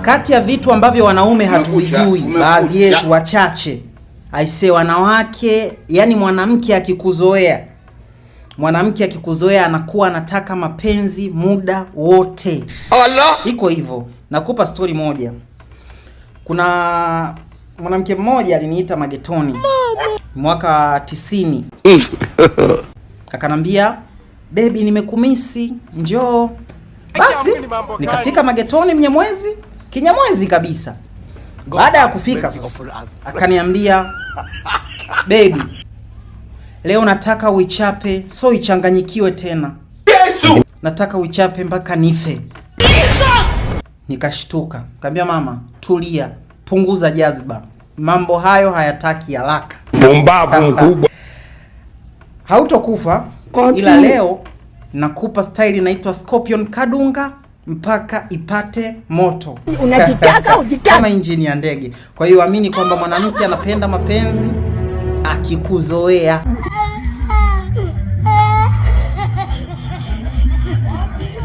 Kati ya vitu ambavyo wanaume hatuvijui, baadhi yetu wachache, aisee, wanawake, yani mwanamke akikuzoea, anakuwa anataka mapenzi muda wote. Allah, iko hivyo. Nakupa story moja. Kuna mwanamke mmoja aliniita magetoni mwaka 90. Akanambia, "Baby, nimekumisi, njoo." Basi nikafika magetoni Kinyamwezi kabisa. Baada ya kufika sasa, akaniambia, "Baby, leo nataka uichape, so ichanganyikiwe tena. Nataka uichape mpaka nife." Nikashtuka. Nikamwambia, "Mama, tulia, punguza jazba. Mambo hayo hayataki haraka. Bombavu mkubwa. Hautokufa, ila leo nakupa style inaitwa Scorpion Kadunga mpaka ipate moto." Unajitaka kama injini ya ndege. Kwa hiyo amini kwamba mwanamke anapenda mapenzi akikuzoea.